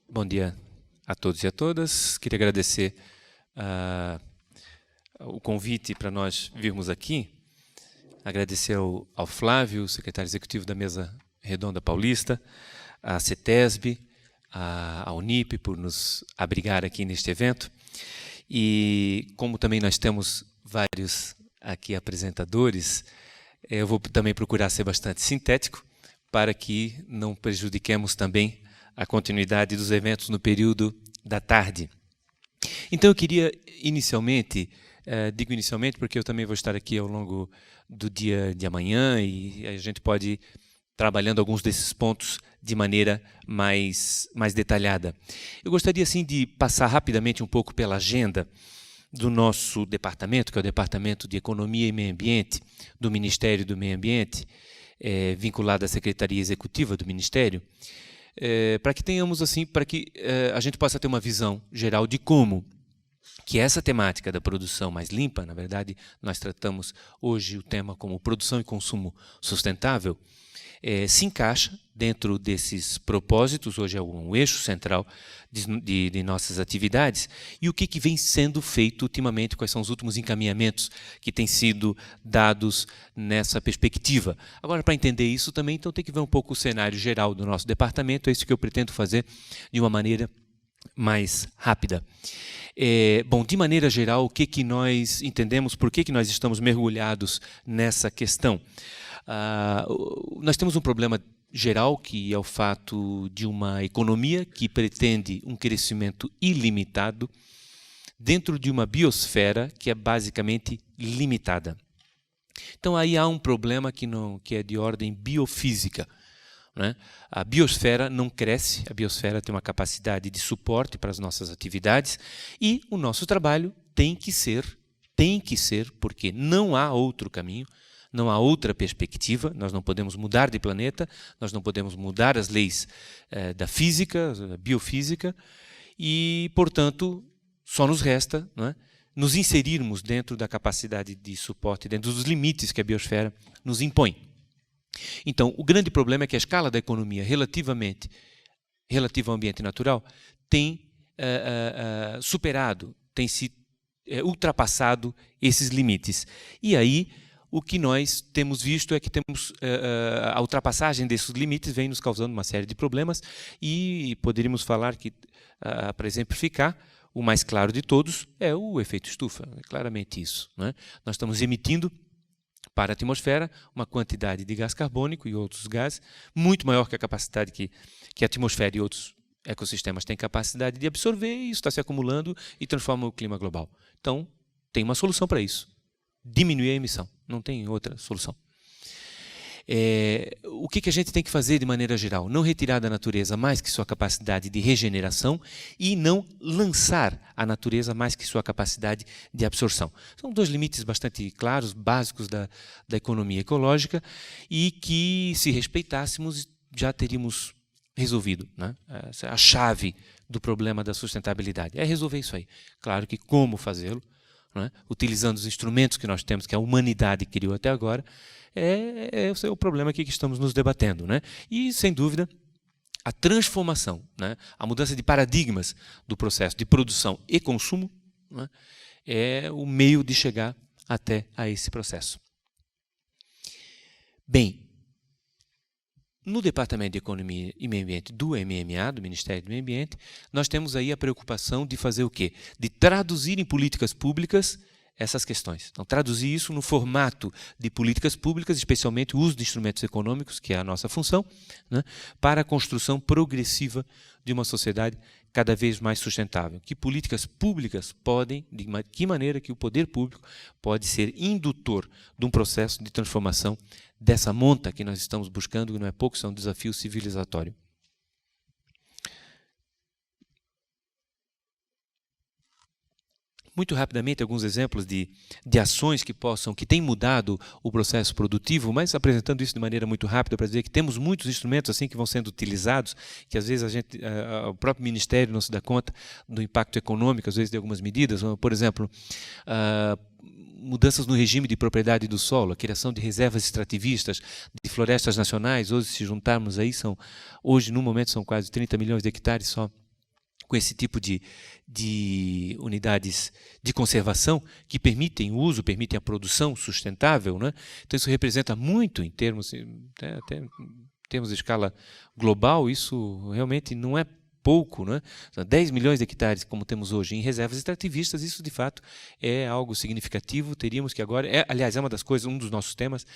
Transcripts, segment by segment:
Bom dia a todos e a todas. Queria agradecer o convite para nós virmos aqui. Agradecer ao Flávio, secretário executivo da Mesa Redonda Paulista, à CETESB, à Unip, por nos abrigar aqui neste evento. E como também nós temos vários aqui apresentadores, eu vou também procurar ser bastante sintético para que não prejudiquemos também a continuidade dos eventos no período da tarde. Então eu queria inicialmente, digo inicialmente porque eu também vou estar aqui ao longo do dia de amanhã e a gente pode ir trabalhando alguns desses pontos de maneira mais detalhada. Eu gostaria assim de passar rapidamente um pouco pela agenda do nosso departamento, que é o Departamento de Economia e Meio Ambiente do Ministério do Meio Ambiente, vinculado à Secretaria Executiva do Ministério, para que tenhamos assim, para que a gente possa ter uma visão geral de como que essa temática da produção mais limpa, na verdade, nós tratamos hoje o tema como produção e consumo sustentável, se encaixa dentro desses propósitos, hoje é um eixo central de nossas atividades, e o que vem sendo feito ultimamente, quais são os últimos encaminhamentos que têm sido dados nessa perspectiva. Agora, para entender isso também, então tem que ver um pouco o cenário geral do nosso departamento, é isso que eu pretendo fazer de uma maneira mais rápida. Bom, de maneira geral, o que nós entendemos, por que nós estamos mergulhados nessa questão? Nós temos um problema geral, que é o fato de uma economia que pretende um crescimento ilimitado dentro de uma biosfera que é basicamente limitada. Então aí há um problema que é de ordem biofísica, né? A biosfera não cresce, a biosfera tem uma capacidade de suporte para as nossas atividades e o nosso trabalho tem que ser, porque não há outro caminho, não há outra perspectiva, nós não podemos mudar de planeta, nós não podemos mudar as leis da física, da biofísica, e, portanto, só nos resta, não é, nos inserirmos dentro da capacidade de suporte, dentro dos limites que a biosfera nos impõe. Então, o grande problema é que a escala da economia relativa ao ambiente natural tem superado, tem se ultrapassado esses limites. E aí, o que nós temos visto é que a ultrapassagem desses limites vem nos causando uma série de problemas e poderíamos falar que, para exemplificar, o mais claro de todos é o efeito estufa, é claramente isso, né? Nós estamos emitindo para a atmosfera uma quantidade de gás carbônico e outros gases muito maior que a capacidade que a atmosfera e outros ecossistemas têm capacidade de absorver, e isso está se acumulando e transforma o clima global. Então, tem uma solução para isso: diminuir a emissão. Não tem outra solução. O que a gente tem que fazer de maneira geral? Não retirar da natureza mais que sua capacidade de regeneração e não lançar à natureza mais que sua capacidade de absorção. São dois limites bastante claros, básicos da economia ecológica, e que, se respeitássemos, já teríamos resolvido, né? A chave do problema da sustentabilidade é resolver isso aí. Claro que como fazê-lo, né, utilizando os instrumentos que nós temos, que a humanidade criou até agora, esse é o problema aqui que estamos nos debatendo, né? E, sem dúvida, a transformação, né, a mudança de paradigmas do processo de produção e consumo, né, é o meio de chegar até a esse processo. Bem, no Departamento de Economia e Meio Ambiente do MMA, do Ministério do Meio Ambiente, nós temos aí a preocupação de fazer o quê? De traduzir em políticas públicas essas questões. Então, traduzir isso no formato de políticas públicas, especialmente o uso de instrumentos econômicos, que é a nossa função, né, para a construção progressiva de uma sociedade cada vez mais sustentável. Que políticas públicas podem, de que maneira que o poder público pode ser indutor de um processo de transformação dessa monta que nós estamos buscando, que não é pouco, isso é um desafio civilizatório. Muito rapidamente, alguns exemplos de ações que têm mudado o processo produtivo, mas apresentando isso de maneira muito rápida para dizer que temos muitos instrumentos assim que vão sendo utilizados, que às vezes o próprio Ministério não se dá conta do impacto econômico, às vezes, de algumas medidas. Por exemplo, mudanças no regime de propriedade do solo, a criação de reservas extrativistas, de florestas nacionais. Hoje, se juntarmos aí, hoje no momento são quase 30 milhões de hectares só com esse tipo de unidades de conservação que permitem o uso, permitem a produção sustentável, né? Então isso representa muito em termos, até em termos de escala global, isso realmente não é pouco, né? 10 milhões de hectares, como temos hoje, em reservas extrativistas, isso de fato é algo significativo. Teríamos que agora, aliás, é uma das coisas, um dos nossos temas,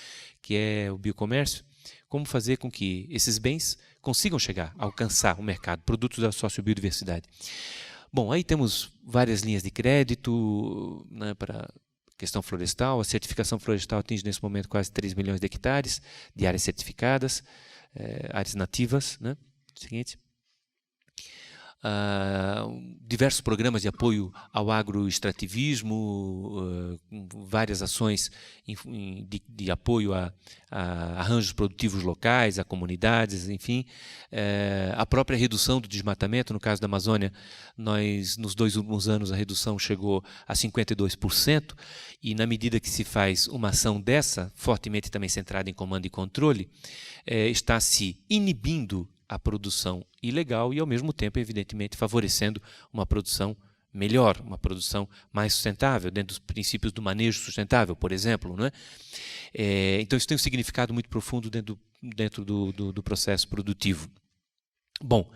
que é o biocomércio, como fazer com que esses bens consigam chegar, alcançar o mercado, produtos da sociobiodiversidade. Bom, aí temos várias linhas de crédito, né, para questão florestal. A certificação florestal atinge nesse momento quase 3 milhões de hectares de áreas certificadas, áreas nativas, né? Seguinte. Diversos programas de apoio ao agroextrativismo, várias ações de apoio a arranjos produtivos locais, a comunidades, enfim. A própria redução do desmatamento, no caso da Amazônia, nos 2 últimos anos a redução chegou a 52%, e na medida que se faz uma ação dessa, fortemente também centrada em comando e controle, está se inibindo a produção ilegal e, ao mesmo tempo, evidentemente, favorecendo uma produção melhor, uma produção mais sustentável, dentro dos princípios do manejo sustentável, por exemplo, não é? Então, isso tem um significado muito profundo dentro do processo produtivo. Bom,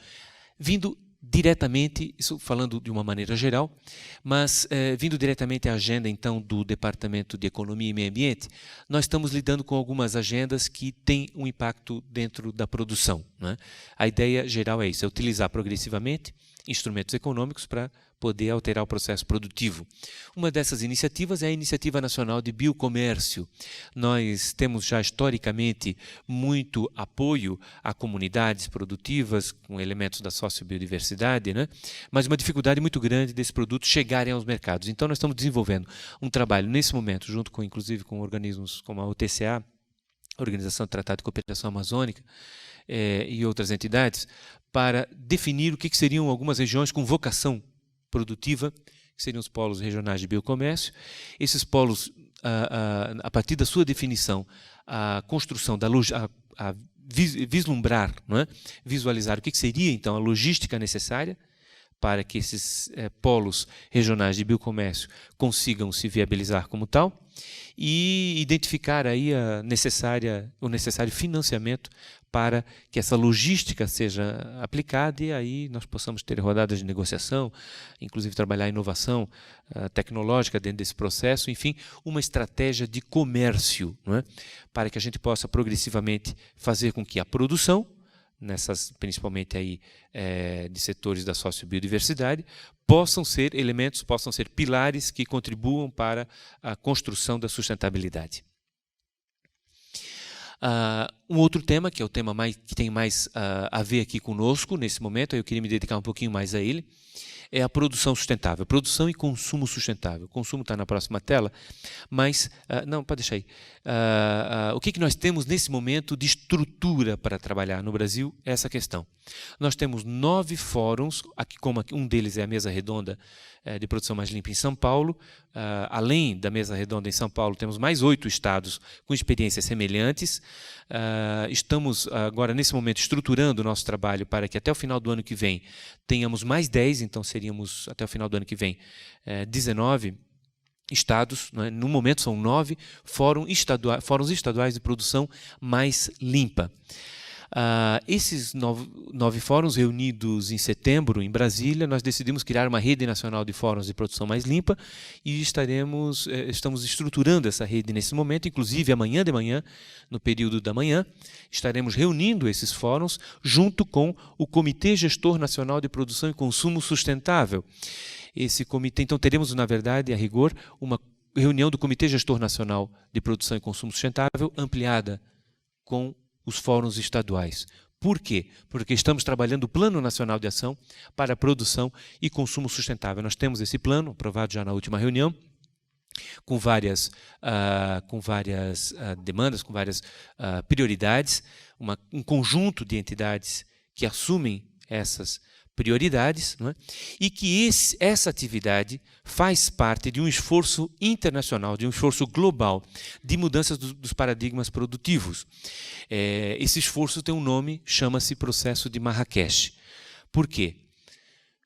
vindo diretamente, isso falando de uma maneira geral, mas vindo diretamente à agenda, então, do Departamento de Economia e Meio Ambiente, nós estamos lidando com algumas agendas que têm um impacto dentro da produção, né? A ideia geral é isso, é utilizar progressivamente instrumentos econômicos para poder alterar o processo produtivo. Uma dessas iniciativas é a Iniciativa Nacional de Biocomércio. Nós temos já historicamente muito apoio a comunidades produtivas com elementos da sociobiodiversidade, né? Mas uma dificuldade muito grande desses produtos chegarem aos mercados. Então nós estamos desenvolvendo um trabalho nesse momento, junto com, inclusive, com organismos como a OTCA, a Organização de Tratado de Cooperação Amazônica, e outras entidades, para definir o que seriam algumas regiões com vocação produtiva, que seriam os polos regionais de biocomércio. Esses polos, a partir da sua definição, a construção da vislumbrar, não é? Visualizar o que seria então a logística necessária para que esses polos regionais de biocomércio consigam se viabilizar como tal, e identificar aí o necessário financiamento para que essa logística seja aplicada, e aí nós possamos ter rodadas de negociação, inclusive trabalhar a inovação tecnológica dentro desse processo, enfim, uma estratégia de comércio, não é? Para que a gente possa progressivamente fazer com que a produção, principalmente aí, de setores da sociobiodiversidade, possam ser elementos, possam ser pilares que contribuam para a construção da sustentabilidade. Um outro tema, que é o tema que tem mais a ver aqui conosco nesse momento, eu queria me dedicar um pouquinho mais a ele, é a produção sustentável, produção e consumo sustentável. O consumo está na próxima tela, mas, não, pode deixar aí. O que nós temos nesse momento de estrutura para trabalhar no Brasil é essa questão. Nós temos 9 fóruns, aqui, como um deles é a Mesa Redonda de Produção Mais Limpa em São Paulo. Além da Mesa Redonda em São Paulo, temos mais 8 estados com experiências semelhantes. Estamos agora, nesse momento, estruturando o nosso trabalho para que até o final do ano que vem tenhamos mais 10, então seríamos, até o final do ano que vem, 19 estados, né? No momento são 9 fóruns estaduais de produção mais limpa. Esses 9 fóruns reunidos em setembro em Brasília, nós decidimos criar uma rede nacional de fóruns de produção mais limpa e estamos estruturando essa rede nesse momento, inclusive amanhã de manhã, no período da manhã, estaremos reunindo esses fóruns junto com o Comitê Gestor Nacional de Produção e Consumo Sustentável. Esse comitê, então teremos, na verdade, a rigor, uma reunião do Comitê Gestor Nacional de Produção e Consumo Sustentável ampliada com os fóruns estaduais. Por quê? Porque estamos trabalhando o Plano Nacional de Ação para a Produção e Consumo Sustentável. Nós temos esse plano, aprovado já na última reunião, com várias demandas, com várias prioridades, um conjunto de entidades que assumem essas prioridades, não é? E que essa atividade faz parte de um esforço internacional, de um esforço global de mudanças dos paradigmas produtivos. Esse esforço tem um nome, chama-se Processo de Marrakech. Por quê?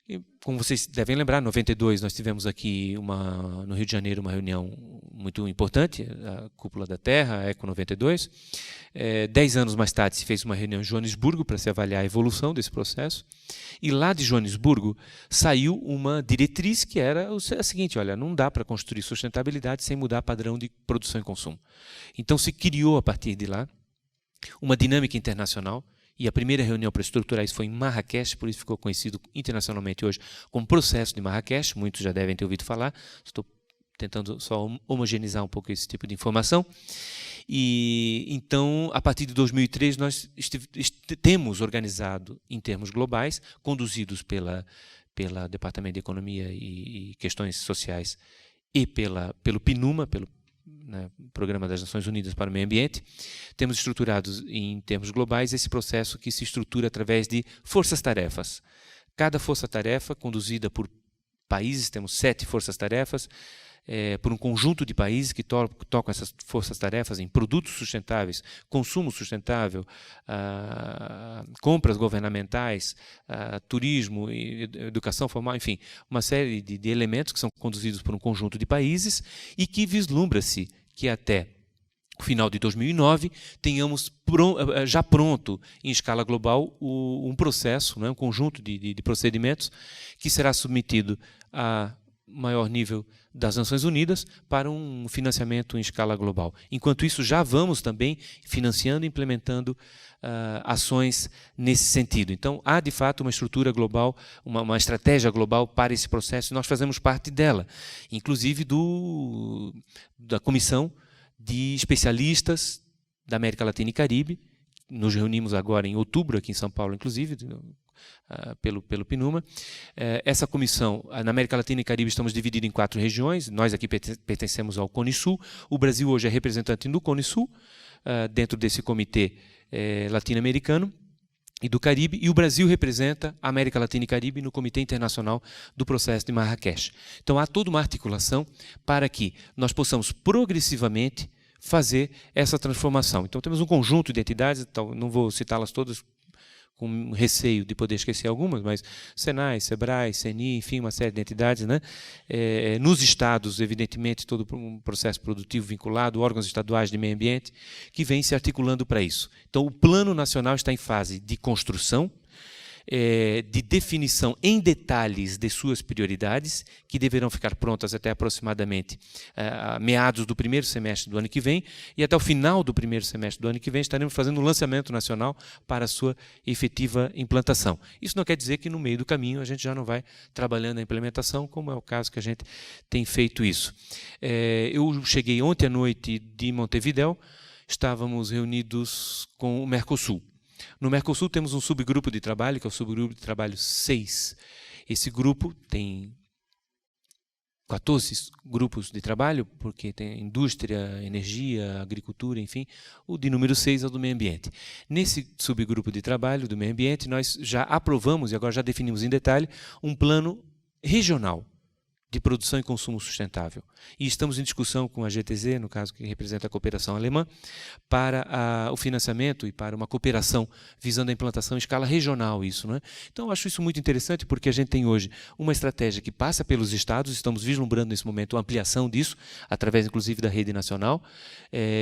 E, como vocês devem lembrar, em 92 nós tivemos aqui no Rio de Janeiro uma reunião muito importante, a Cúpula da Terra, a ECO 92. 10 anos mais tarde se fez uma reunião em Joanesburgo para se avaliar a evolução desse processo. E lá de Joanesburgo saiu uma diretriz que era a seguinte: olha, não dá para construir sustentabilidade sem mudar padrão de produção e consumo. Então se criou a partir de lá uma dinâmica internacional. E a primeira reunião para estruturar isso foi em Marrakech, por isso ficou conhecido internacionalmente hoje como Processo de Marrakech. Muitos já devem ter ouvido falar. Estou tentando só homogeneizar um pouco esse tipo de informação. E então, a partir de 2003, nós temos organizado em termos globais, conduzidos pela Departamento de Economia e Questões Sociais e pelo PNUMA, Programa das Nações Unidas para o Meio Ambiente, temos estruturados em termos globais esse processo que se estrutura através de forças-tarefas. Cada força-tarefa conduzida por países, temos 7 forças-tarefas, por um conjunto de países que tocam essas forças-tarefas em produtos sustentáveis, consumo sustentável, compras governamentais, turismo, educação formal, enfim, uma série de elementos que são conduzidos por um conjunto de países e que vislumbra-se que até o final de 2009 tenhamos já pronto, em escala global, um processo, um conjunto de procedimentos que será submetido a maior nível das Nações Unidas para um financiamento em escala global. Enquanto isso, já vamos também financiando e implementando ações nesse sentido. Então, há de fato uma estrutura global, uma estratégia global para esse processo, e nós fazemos parte dela, inclusive da Comissão de Especialistas da América Latina e Caribe. Nos reunimos agora em outubro, aqui em São Paulo, inclusive, pelo PNUMA. Essa comissão, na América Latina e Caribe, estamos divididos em 4 regiões. Nós aqui pertencemos ao Cone Sul. O Brasil hoje é representante do Cone Sul, dentro desse comitê latino-americano e do Caribe, e o Brasil representa a América Latina e Caribe no Comitê Internacional do Processo de Marrakech. Então, há toda uma articulação para que nós possamos progressivamente fazer essa transformação. Então, temos um conjunto de entidades, então, não vou citá-las todas com receio de poder esquecer algumas, mas Senai, Sebrae, CENI, enfim, uma série de entidades, né? Nos estados, evidentemente, todo um processo produtivo vinculado, órgãos estaduais de meio ambiente, que vem se articulando para isso. Então, o Plano Nacional está em fase de construção, de definição em detalhes de suas prioridades, que deverão ficar prontas até aproximadamente meados do primeiro semestre do ano que vem, e até o final do primeiro semestre do ano que vem estaremos fazendo um lançamento nacional para a sua efetiva implantação. Isso não quer dizer que no meio do caminho a gente já não vai trabalhando a implementação, como é o caso que a gente tem feito isso. Eu cheguei ontem à noite de Montevidéu, estávamos reunidos com o Mercosul. No Mercosul temos um subgrupo de trabalho, que é o subgrupo de trabalho 6. Esse grupo tem 14 grupos de trabalho, porque tem indústria, energia, agricultura, enfim. O de número 6 é o do meio ambiente. Nesse subgrupo de trabalho do meio ambiente, nós já aprovamos, e agora já definimos em detalhe, um plano regional de produção e consumo sustentável. E estamos em discussão com a GTZ, no caso que representa a cooperação alemã, para o financiamento e para uma cooperação visando a implantação em escala regional. Então, eu acho isso muito interessante, porque a gente tem hoje uma estratégia que passa pelos estados, estamos vislumbrando nesse momento a ampliação disso, através inclusive da rede nacional,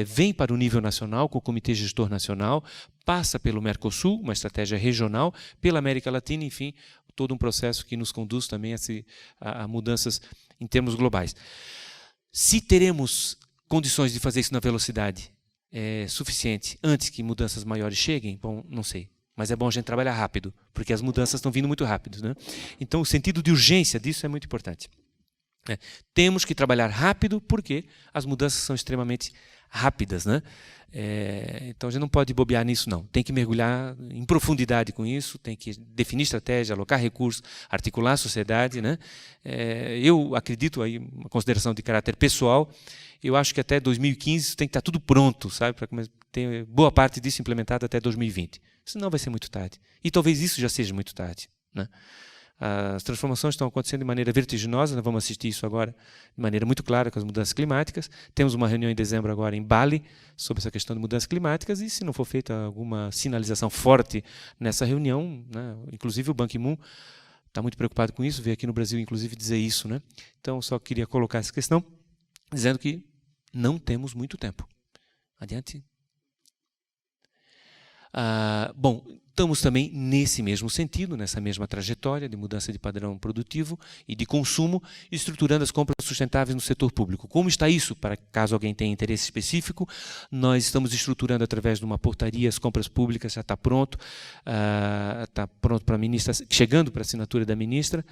vem para o nível nacional, com o Comitê Gestor Nacional, passa pelo Mercosul, uma estratégia regional, pela América Latina, enfim, todo um processo que nos conduz também a mudanças em termos globais. Se teremos condições de fazer isso na velocidade suficiente antes que mudanças maiores cheguem, bom, não sei. Mas é bom a gente trabalhar rápido, porque as mudanças estão vindo muito rápido, né? Então, o sentido de urgência disso é muito importante. Temos que trabalhar rápido, porque as mudanças são extremamente rápidas, né? Então, a gente não pode bobear nisso, não. Tem que mergulhar em profundidade com isso, tem que definir estratégia, alocar recursos, articular a sociedade, né? Eu acredito, aí, uma consideração de caráter pessoal, eu acho que até 2015 tem que estar tudo pronto, sabe? Para ter boa parte disso implementada até 2020. Senão vai ser muito tarde. E talvez isso já seja muito tarde, né? As transformações estão acontecendo de maneira vertiginosa, nós vamos assistir isso agora de maneira muito clara com as mudanças climáticas. Temos uma reunião em dezembro agora em Bali sobre essa questão de mudanças climáticas, e se não for feita alguma sinalização forte nessa reunião, né, inclusive o Ban Ki-moon está muito preocupado com isso, veio aqui no Brasil, inclusive, dizer isso, né? Então, só queria colocar essa questão, dizendo que não temos muito tempo. Adiante. Bom, estamos também nesse mesmo sentido, nessa mesma trajetória de mudança de padrão produtivo e de consumo, estruturando as compras sustentáveis no setor público. Como está isso? Para caso alguém tenha interesse específico, nós estamos estruturando através de uma portaria as compras públicas, já está pronto para a ministra, chegando para a assinatura da ministra,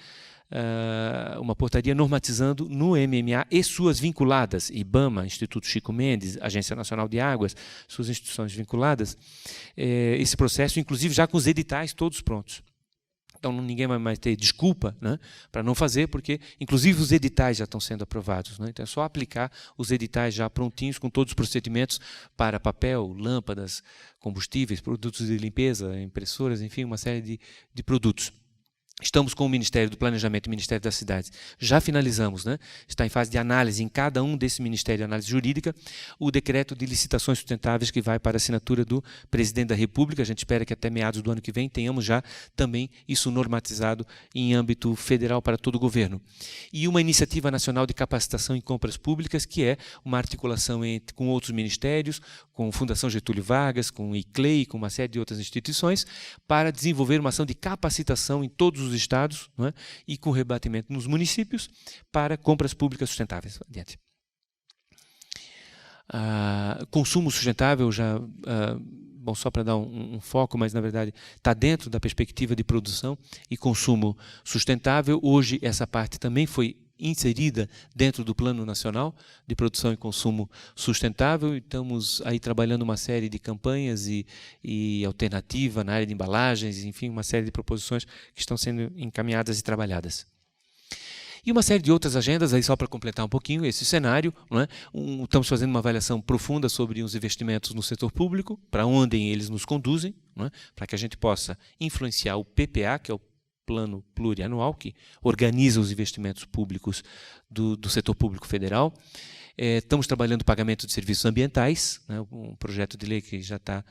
uma portaria normatizando no MMA e suas vinculadas, IBAMA, Instituto Chico Mendes, Agência Nacional de Águas, suas instituições vinculadas, esse processo, inclusive já com os editais todos prontos. Então ninguém vai mais ter desculpa, né, para não fazer, porque inclusive os editais já estão sendo aprovados, né? Então é só aplicar os editais já prontinhos, com todos os procedimentos para papel, lâmpadas, combustíveis, produtos de limpeza, impressoras, enfim, uma série de produtos. Estamos com o Ministério do Planejamento e o Ministério das Cidades. Já finalizamos, né? Está em fase de análise em cada um desse Ministério de Análise Jurídica, o decreto de licitações sustentáveis que vai para a assinatura do Presidente da República. A gente espera que até meados do ano que vem tenhamos já também isso normatizado em âmbito federal para todo o governo. E uma iniciativa nacional de capacitação em compras públicas, que é uma articulação com outros ministérios, com a Fundação Getúlio Vargas, com o ICLEI, com uma série de outras instituições, para desenvolver uma ação de capacitação em todos os estados, não é? E com rebatimento nos municípios para compras públicas sustentáveis. Adiante. Consumo sustentável, bom, só para dar um foco, mas na verdade está dentro da perspectiva de produção e consumo sustentável. Hoje essa parte também foi inserida dentro do Plano Nacional de Produção e Consumo Sustentável. Estamos aí trabalhando uma série de campanhas e alternativa na área de embalagens, enfim, uma série de proposições que estão sendo encaminhadas e trabalhadas. E uma série de outras agendas, aí só para completar um pouquinho esse cenário, não é? Estamos fazendo uma avaliação profunda sobre os investimentos no setor público, para onde eles nos conduzem, não é? Para que a gente possa influenciar o PPA, que é o Plano Plurianual, que organiza os investimentos públicos do setor público federal. Estamos trabalhando o pagamento de serviços ambientais, né, um projeto de lei que já está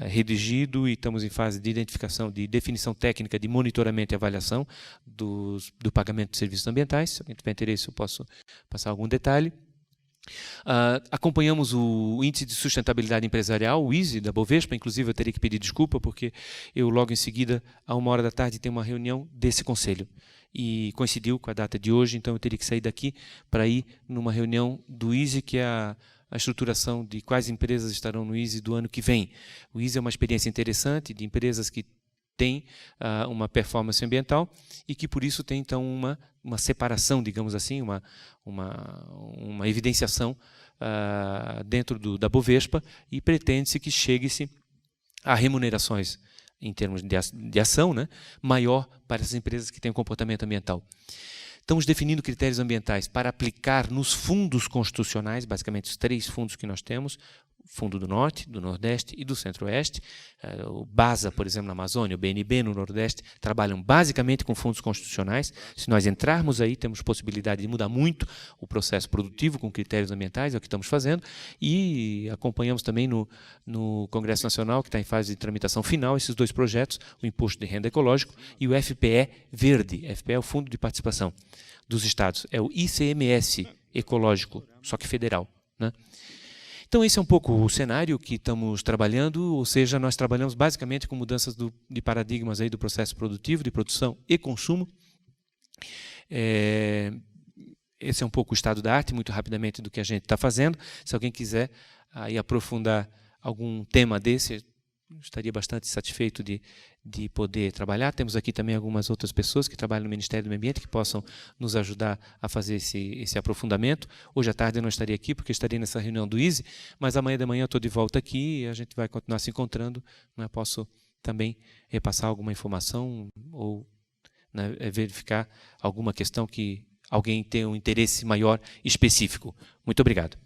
redigido, e estamos em fase de identificação, de definição técnica de monitoramento e avaliação do pagamento de serviços ambientais. Se alguém tiver interesse, eu posso passar algum detalhe. Acompanhamos o Índice de Sustentabilidade Empresarial, o ISE, da Bovespa. Inclusive eu teria que pedir desculpa, porque eu logo em seguida, à 13h, tenho uma reunião desse conselho. E coincidiu com a data de hoje, então eu teria que sair daqui para ir numa reunião do ISE, que é a estruturação de quais empresas estarão no ISE do ano que vem. O ISE é uma experiência interessante de empresas que têm uma performance ambiental e que, por isso, tem então uma separação, digamos assim, uma evidenciação dentro da Bovespa, e pretende-se que chegue-se a remunerações em termos de ação, né, maior para essas empresas que têm um comportamento ambiental. Estamos definindo critérios ambientais para aplicar nos fundos constitucionais, basicamente os 3 fundos que nós temos: o Fundo do Norte, do Nordeste e do Centro-Oeste. O BASA, por exemplo, na Amazônia, o BNB no Nordeste, trabalham basicamente com fundos constitucionais. Se nós entrarmos aí, temos possibilidade de mudar muito o processo produtivo com critérios ambientais, é o que estamos fazendo, e acompanhamos também no Congresso Nacional, que está em fase de tramitação final, esses 2 projetos, o Imposto de Renda Ecológico e o FPE Verde. FPE é o Fundo de Participação dos Estados, é o ICMS ecológico, só que federal, né? Então esse é um pouco o cenário que estamos trabalhando, ou seja, nós trabalhamos basicamente com mudanças de paradigmas aí do processo produtivo, de produção e consumo. Esse é um pouco o estado da arte, muito rapidamente, do que a gente está fazendo. Se alguém quiser aí aprofundar algum tema desse, eu estaria bastante satisfeito de poder trabalhar. Temos aqui também algumas outras pessoas que trabalham no Ministério do Meio Ambiente que possam nos ajudar a fazer esse aprofundamento. Hoje à tarde eu não estaria aqui porque eu estaria nessa reunião do ISE, mas amanhã de manhã eu estou de volta aqui e a gente vai continuar se encontrando. Né? Posso também repassar alguma informação ou, né, verificar alguma questão que alguém tenha um interesse maior específico. Muito obrigado.